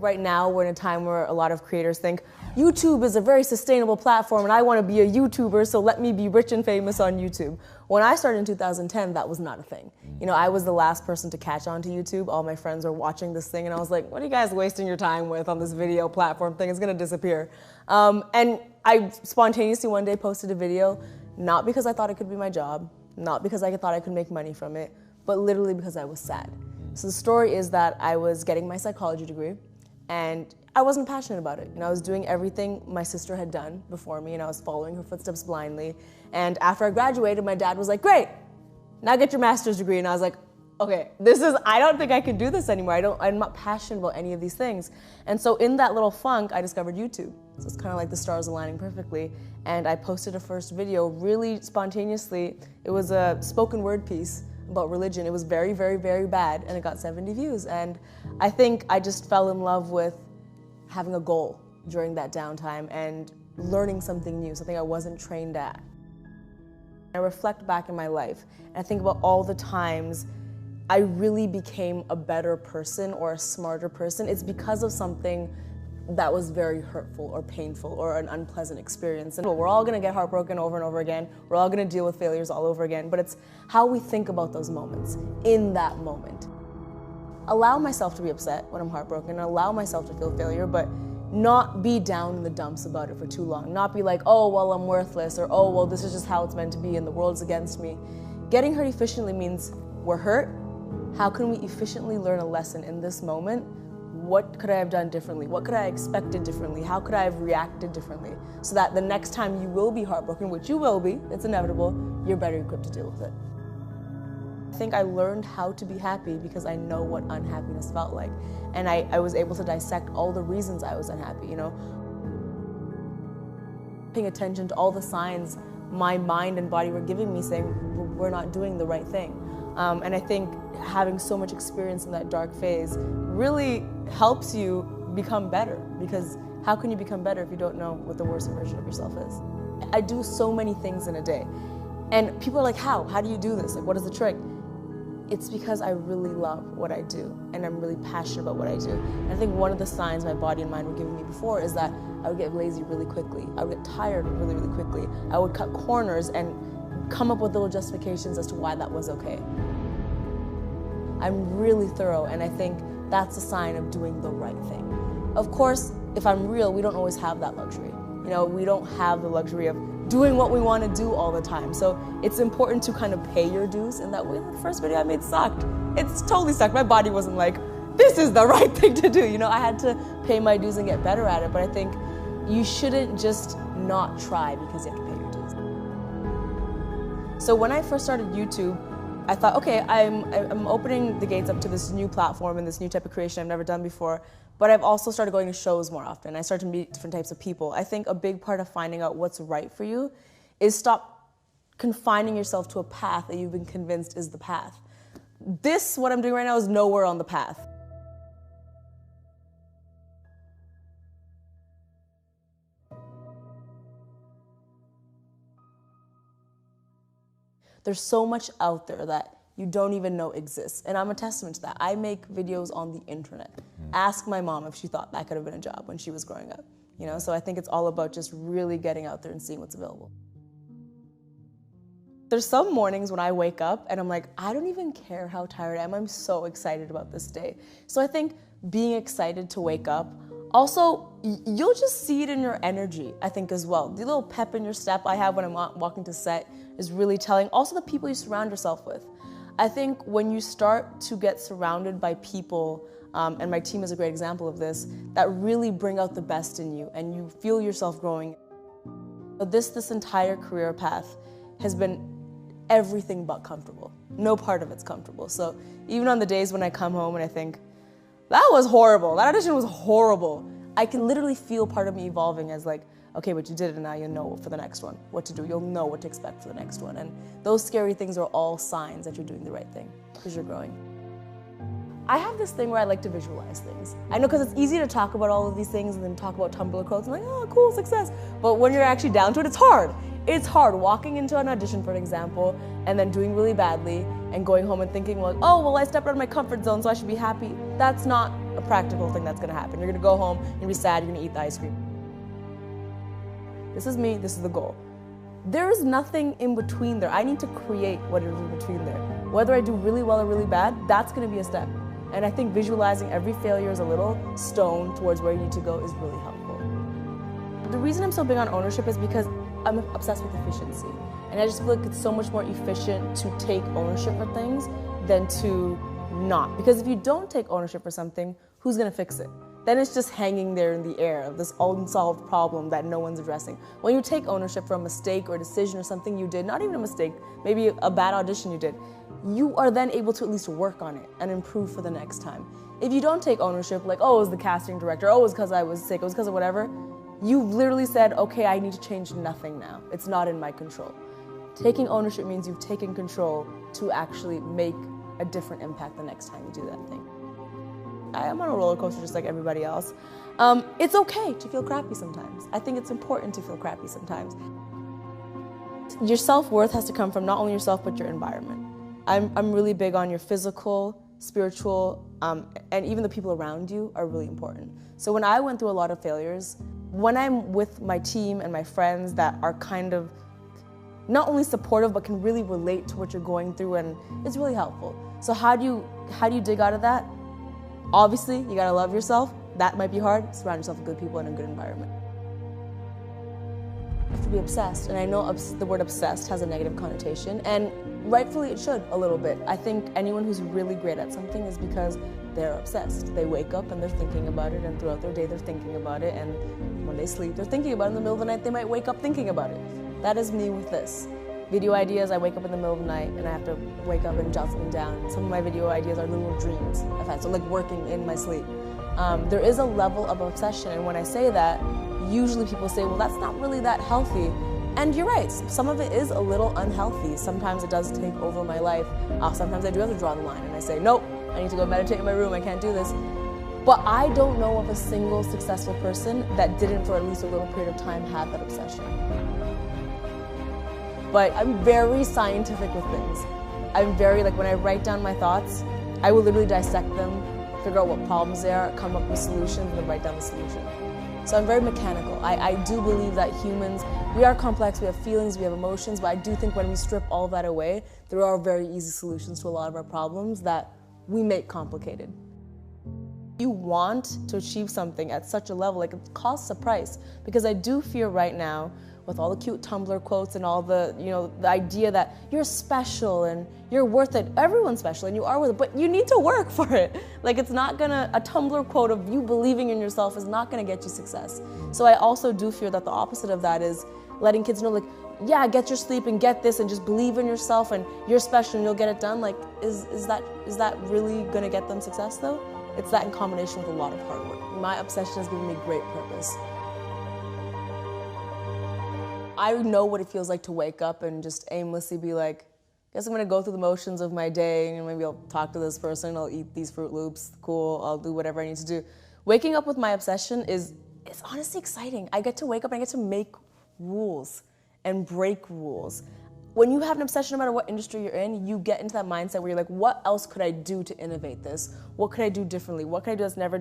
Right now, we're in a time where a lot of creators think, YouTube is a very sustainable platform and I want to be a YouTuber, so let me be rich and famous on YouTube. When I started in 2010, that was not a thing. You know, I was the last person to catch on to YouTube. All my friends were watching this thing and I was like, what are you guys wasting your time with on this video platform thing? It's going to disappear. And I spontaneously one day posted a video, not because I thought it could be my job, not because I thought I could make money from it, but literally because I was sad. So the story is that I was getting my psychology degree and I wasn't passionate about it. You know, I was doing everything my sister had done before me and I was following her footsteps blindly. And after I graduated, my dad was like, great, now get your master's degree. And I was like, okay, I don't think I can do this anymore. I'm not passionate about any of these things. And so in that little funk, I discovered YouTube. So it's kind of like the stars aligning perfectly. And I posted a first video really spontaneously. It was a spoken word piece about religion. It was very, very, very bad and it got 70 views. And I think I just fell in love with having a goal during that downtime and learning something new, something I wasn't trained at. I reflect back in my life and I think about all the times I really became a better person or a smarter person. It's because of something that was very hurtful or painful or an unpleasant experience. And we're all gonna get heartbroken over and over again. We're all gonna deal with failures all over again, but it's how we think about those moments in that moment. Allow myself to be upset when I'm heartbroken, allow myself to feel failure, but not be down in the dumps about it for too long. Not be like, oh, well, I'm worthless, or oh, well, this is just how it's meant to be and the world's against me. Getting hurt efficiently means we're hurt. How can we efficiently learn a lesson in this moment? What could I have done differently? What could I have expected differently? How could I have reacted differently? So that the next time you will be heartbroken, which you will be, it's inevitable, you're better equipped to deal with it. I think I learned how to be happy because I know what unhappiness felt like. And I was able to dissect all the reasons I was unhappy, you know? Paying attention to all the signs my mind and body were giving me saying, we're not doing the right thing. And I think having so much experience in that dark phase really helps you become better, because how can you become better if you don't know what the worst version of yourself is? I do so many things in a day. And people are like, how? How do you do this? Like, what is the trick? It's because I really love what I do and I'm really passionate about what I do. And I think one of the signs my body and mind were giving me before is that I would get lazy really quickly. I would get tired really, really quickly. I would cut corners and come up with little justifications as to why that was okay. I'm really thorough, and I think that's a sign of doing the right thing. Of course, if I'm real, we don't always have that luxury. You know, we don't have the luxury of doing what we want to do all the time. So it's important to kind of pay your dues in that way. The first video I made sucked. It's totally sucked. My body wasn't like, this is the right thing to do. You know, I had to pay my dues and get better at it. But I think you shouldn't just not try because you have to pay your dues. So when I first started YouTube, I thought, okay, I'm opening the gates up to this new platform and this new type of creation I've never done before. But I've also started going to shows more often. I started to meet different types of people. I think a big part of finding out what's right for you is stop confining yourself to a path that you've been convinced is the path. What I'm doing right now, is nowhere on the path. There's so much out there that you don't even know exists. And I'm a testament to that. I make videos on the internet. Ask my mom if she thought that could have been a job when she was growing up. You know, so I think it's all about just really getting out there and seeing what's available. There's some mornings when I wake up and I'm like, I don't even care how tired I am. I'm so excited about this day. So I think being excited to wake up, also, you'll just see it in your energy, I think, as well. The little pep in your step I have when I'm walking to set is really telling. Also, the people you surround yourself with. I think when you start to get surrounded by people, and my team is a great example of this, that really bring out the best in you and you feel yourself growing. This entire career path has been everything but comfortable. No part of it's comfortable. So even on the days when I come home and I think, that was horrible, that audition was horrible, I can literally feel part of me evolving as like, okay, but you did it and now you know for the next one what to do. You'll know what to expect for the next one. And those scary things are all signs that you're doing the right thing because you're growing. I have this thing where I like to visualize things. I know because it's easy to talk about all of these things and then talk about Tumblr quotes and like, oh, cool, success. But when you're actually down to it, it's hard. It's hard walking into an audition, for an example, and then doing really badly and going home and thinking like, oh, well, I stepped out of my comfort zone, so I should be happy. That's not a practical thing that's gonna happen. You're gonna go home, you're gonna be sad, you're gonna eat the ice cream. This is me, this is the goal. There is nothing in between there. I need to create what is in between there. Whether I do really well or really bad, that's gonna be a step. And I think visualizing every failure as a little stone towards where you need to go is really helpful. The reason I'm so big on ownership is because I'm obsessed with efficiency. And I just feel like it's so much more efficient to take ownership for things than to not. Because if you don't take ownership for something, who's gonna fix it? Then it's just hanging there in the air of this unsolved problem that no one's addressing. When you take ownership for a mistake or a decision or something you did, not even a mistake, maybe a bad audition you did, you are then able to at least work on it and improve for the next time. If you don't take ownership, like, oh, it was the casting director, oh, it was because I was sick, it was because of whatever, you've literally said, okay, I need to change nothing now. It's not in my control. Taking ownership means you've taken control to actually make a different impact the next time you do that thing. I'm on a roller coaster just like everybody else. It's okay to feel crappy sometimes. I think it's important to feel crappy sometimes. Your self-worth has to come from not only yourself, but your environment. I'm really big on your physical, spiritual, and even the people around you are really important. So when I went through a lot of failures, when I'm with my team and my friends that are kind of not only supportive, but can really relate to what you're going through, and it's really helpful. So how do you dig out of that? Obviously, you gotta love yourself. That might be hard. Surround yourself with good people and a good environment. You have to be obsessed, and I know the word obsessed has a negative connotation, and rightfully it should a little bit. I think anyone who's really great at something is because they're obsessed. They wake up and they're thinking about it, and throughout their day they're thinking about it, and when they sleep they're thinking about it. In the middle of the night they might wake up thinking about it. That is me with this. Video ideas, I wake up in the middle of the night and I have to wake up and jot something down. Some of my video ideas are little dreams I've had, so like working in my sleep. There is a level of obsession, and when I say that, usually people say, well, that's not really that healthy. And you're right, some of it is a little unhealthy. Sometimes it does take over my life. Sometimes I do have to draw the line and I say, nope, I need to go meditate in my room, I can't do this. But I don't know of a single successful person that didn't, for at least a little period of time, have that obsession. But I'm very scientific with things. I'm very, like, when I write down my thoughts, I will literally dissect them, figure out what problems they are, come up with solutions, and then write down the solution. So I'm very mechanical. I do believe that humans, we are complex, we have feelings, we have emotions, but I do think when we strip all of that away, there are very easy solutions to a lot of our problems that we make complicated. You want to achieve something at such a level, like, it costs a price, because I do fear right now, with all the cute Tumblr quotes and all the, the idea that you're special and you're worth it. Everyone's special and you are worth it, but you need to work for it. Like, it's not gonna, a Tumblr quote of you believing in yourself is not gonna get you success. So I also do fear that the opposite of that is letting kids know, like, yeah, get your sleep and get this and just believe in yourself and you're special and you'll get it done. Like, is that really gonna get them success though? It's that in combination with a lot of hard work. My obsession has given me great purpose. I know what it feels like to wake up and just aimlessly be like, guess I'm gonna go through the motions of my day and maybe I'll talk to this person, I'll eat these Fruit Loops, cool, I'll do whatever I need to do. Waking up with my obsession is honestly exciting. I get to wake up and I get to make rules and break rules. When you have an obsession, no matter what industry you're in, you get into that mindset where you're like, what else could I do to innovate this? What could I do differently? What could I do that's never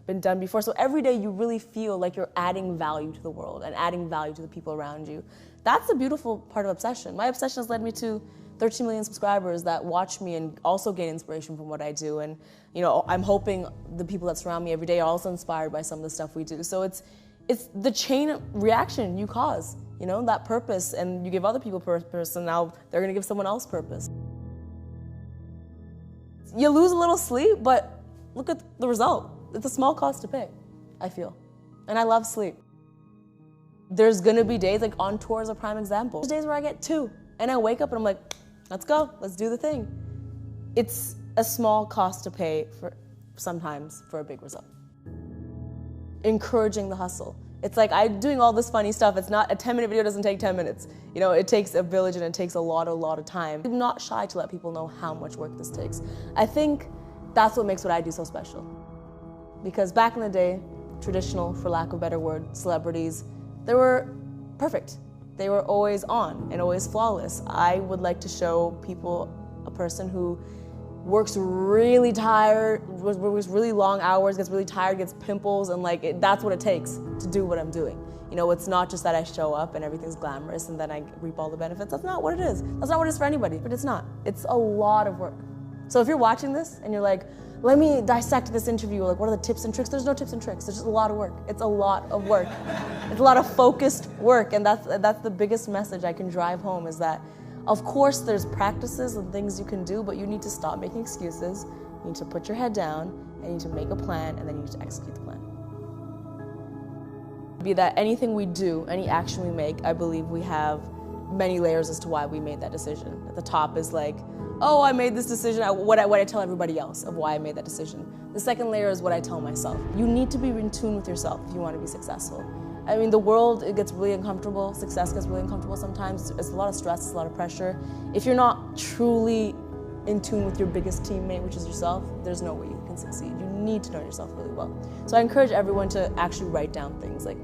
been done before? So every day you really feel like you're adding value to the world and adding value to the people around you. That's the beautiful part of obsession. My obsession has led me to 13 million subscribers that watch me and also gain inspiration from what I do. And I'm hoping the people that surround me every day are also inspired by some of the stuff we do. So it's the chain reaction you cause. That purpose, and you give other people purpose, and now they're gonna give someone else purpose. You lose a little sleep, but look at the result. It's a small cost to pay, I feel. And I love sleep. There's gonna be days, like on tour is a prime example. There's days where I get 2, and I wake up and I'm like, let's go, let's do the thing. It's a small cost to pay sometimes for a big result. Encouraging the hustle. It's like I'm doing all this funny stuff. It's not, a 10-minute video doesn't take 10 minutes. It takes a village and it takes a lot of time. I'm not shy to let people know how much work this takes. I think that's what makes what I do so special. Because back in the day, traditional, for lack of a better word, celebrities, they were perfect. They were always on and always flawless. I would like to show people a person who works really tired, works really long hours, gets really tired, gets pimples, and like that's what it takes to do what I'm doing. You know, it's not just that I show up and everything's glamorous and then I reap all the benefits. That's not what it is. That's not what it is for anybody, but it's not. It's a lot of work. So if you're watching this and you're like, let me dissect this interview, like what are the tips and tricks? There's no tips and tricks, there's just a lot of work. It's a lot of work. It's a lot of focused work, and that's the biggest message I can drive home, is that of course there's practices and things you can do, but you need to stop making excuses, you need to put your head down, and you need to make a plan, and then you need to execute the plan. Be that anything we do, any action we make, I believe we have many layers as to why we made that decision. At the top is like, oh, I made this decision, what I tell everybody else of why I made that decision. The second layer is what I tell myself. You need to be in tune with yourself if you want to be successful. I mean, the world, it gets really uncomfortable, success gets really uncomfortable sometimes, it's a lot of stress, it's a lot of pressure. If you're not truly in tune with your biggest teammate, which is yourself, there's no way you can succeed. You need to know yourself really well. So I encourage everyone to actually write down things like,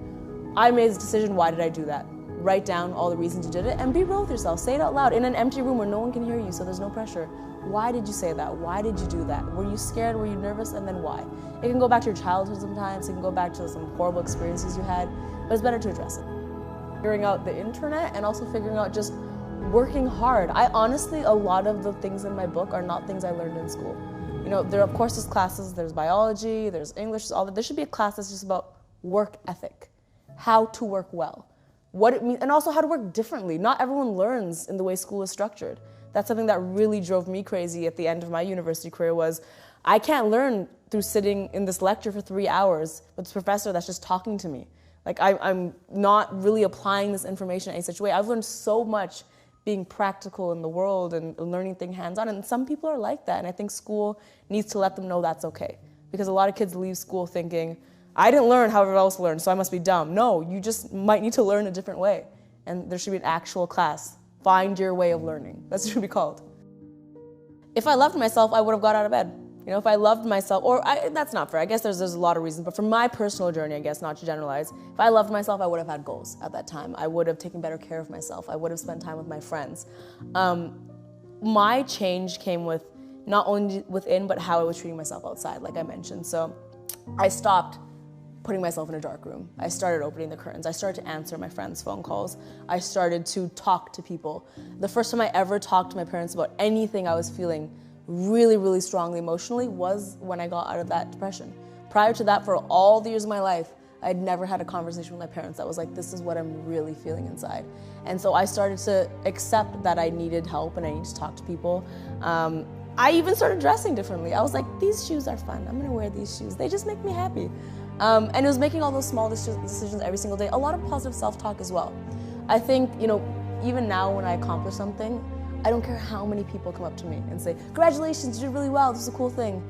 I made this decision, why did I do that? Write down all the reasons you did it and be real with yourself. Say it out loud in an empty room where no one can hear you, so there's no pressure. Why did you say that? Why did you do that? Were you scared? Were you nervous? And then why? It can go back to your childhood sometimes. It can go back to some horrible experiences you had, but it's better to address it. Figuring out the internet and also figuring out just working hard. I honestly, a lot of the things in my book are not things I learned in school. You know, there of course there's classes, there's biology, there's English, all that. There should be a class that's just about work ethic, how to work well, what it means, and also how to work differently. Not everyone learns in the way school is structured. That's something that really drove me crazy at the end of my university career was, I can't learn through sitting in this lecture for 3 hours with this professor that's just talking to me. Like I'm not really applying this information in any such way. I've learned so much being practical in the world and learning things hands-on, and some people are like that, and I think school needs to let them know that's okay. Because a lot of kids leave school thinking, I didn't learn how everyone else learned, so I must be dumb. No, you just might need to learn a different way. And there should be an actual class. Find your way of learning. That's what it should be called. If I loved myself, I would have got out of bed. You know, if I loved myself, that's not fair. I guess there's a lot of reasons, but for my personal journey, I guess, not to generalize, if I loved myself, I would have had goals at that time. I would have taken better care of myself. I would have spent time with my friends. My change came with not only within, but how I was treating myself outside, like I mentioned. So I stopped putting myself in a dark room. I started opening the curtains. I started to answer my friends' phone calls. I started to talk to people. The first time I ever talked to my parents about anything I was feeling really, really strongly emotionally was when I got out of that depression. Prior to that, for all the years of my life, I'd never had a conversation with my parents that was like, this is what I'm really feeling inside. And so I started to accept that I needed help and I needed to talk to people. I even started dressing differently. I was like, these shoes are fun. I'm gonna wear these shoes. They just make me happy. And it was making all those small decisions every single day. A lot of positive self-talk as well. I think, you know, even now when I accomplish something, I don't care how many people come up to me and say, congratulations, you did really well, this is a cool thing.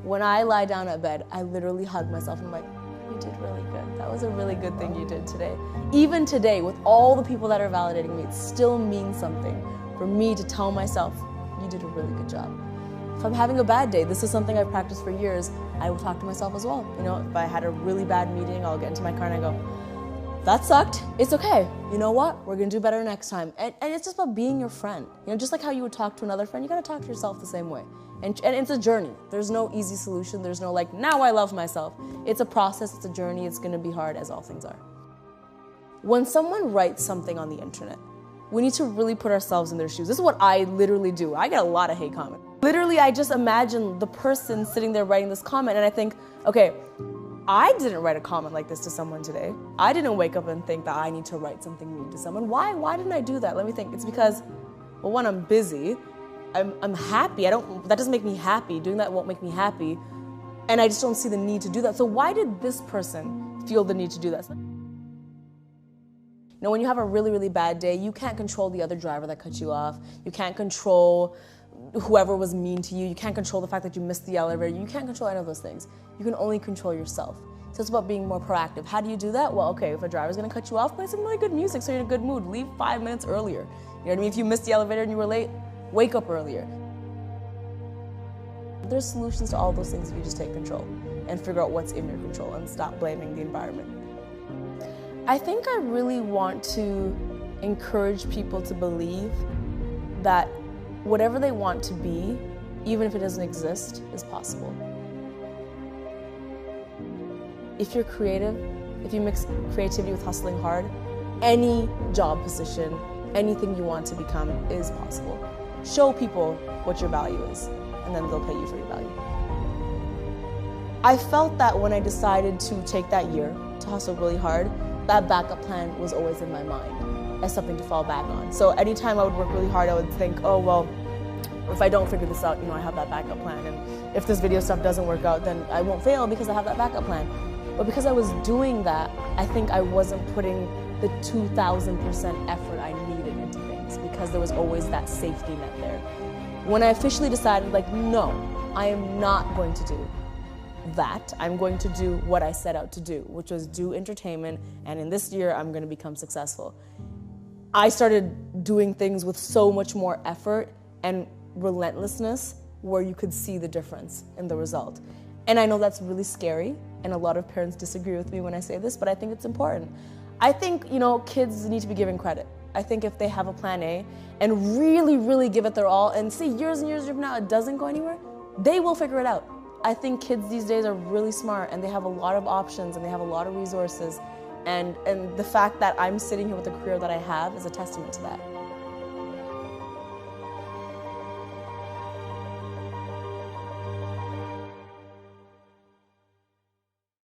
When I lie down at bed, I literally hug myself and I'm like, you did really good. That was a really good thing you did today. Even today, with all the people that are validating me, it still means something for me to tell myself, you did a really good job. If I'm having a bad day, this is something I've practiced for years, I will talk to myself as well. You know, if I had a really bad meeting, I'll get into my car and I go, that sucked, it's okay. You know what, we're gonna do better next time. And it's just about being your friend. You know, just like how you would talk to another friend, you gotta talk to yourself the same way. And it's a journey. There's no easy solution. There's no like, now I love myself. It's a process, it's a journey, it's gonna be hard as all things are. When someone writes something on the internet, we need to really put ourselves in their shoes. This is what I literally do. I get a lot of hate comments. Literally, I just imagine the person sitting there writing this comment and I think, okay, I didn't write a comment like this to someone today. I didn't wake up and think that I need to write something mean to someone. Why didn't I do that? Let me think. It's because, well, one, I'm busy. I'm happy. That doesn't make me happy. Doing that won't make me happy. And I just don't see the need to do that. So why did this person feel the need to do that? You know, when you have a really, really bad day, you can't control the other driver that cut you off. You can't control whoever was mean to you. You can't control the fact that you missed the elevator. You can't control any of those things. You can only control yourself. So it's about being more proactive. How do you do that? Well, okay, if a driver's gonna cut you off, play some really good music so you're in a good mood. Leave 5 minutes earlier. You know what I mean? If you missed the elevator and you were late, wake up earlier. There's solutions to all those things if you just take control and figure out what's in your control and stop blaming the environment. I think I really want to encourage people to believe that whatever they want to be, even if it doesn't exist, is possible. If you're creative, if you mix creativity with hustling hard, any job position, anything you want to become is possible. Show people what your value is, and then they'll pay you for your value. I felt that when I decided to take that year to hustle really hard, that backup plan was always in my mind as something to fall back on. So anytime I would work really hard, I would think, oh, well, if I don't figure this out, I have that backup plan. And if this video stuff doesn't work out, then I won't fail because I have that backup plan. But because I was doing that, I think I wasn't putting the 2,000% effort I needed into things because there was always that safety net there. When I officially decided, no, I am not going to do that. I'm going to do what I set out to do, which was do entertainment, and in this year, I'm going to become successful. I started doing things with so much more effort and relentlessness where you could see the difference in the result. And I know that's really scary, and a lot of parents disagree with me when I say this, but I think it's important. I think, kids need to be given credit. I think if they have a plan A and really, really give it their all and see years and years from now it doesn't go anywhere, they will figure it out. I think kids these days are really smart and they have a lot of options and they have a lot of resources. And the fact that I'm sitting here with the career that I have is a testament to that.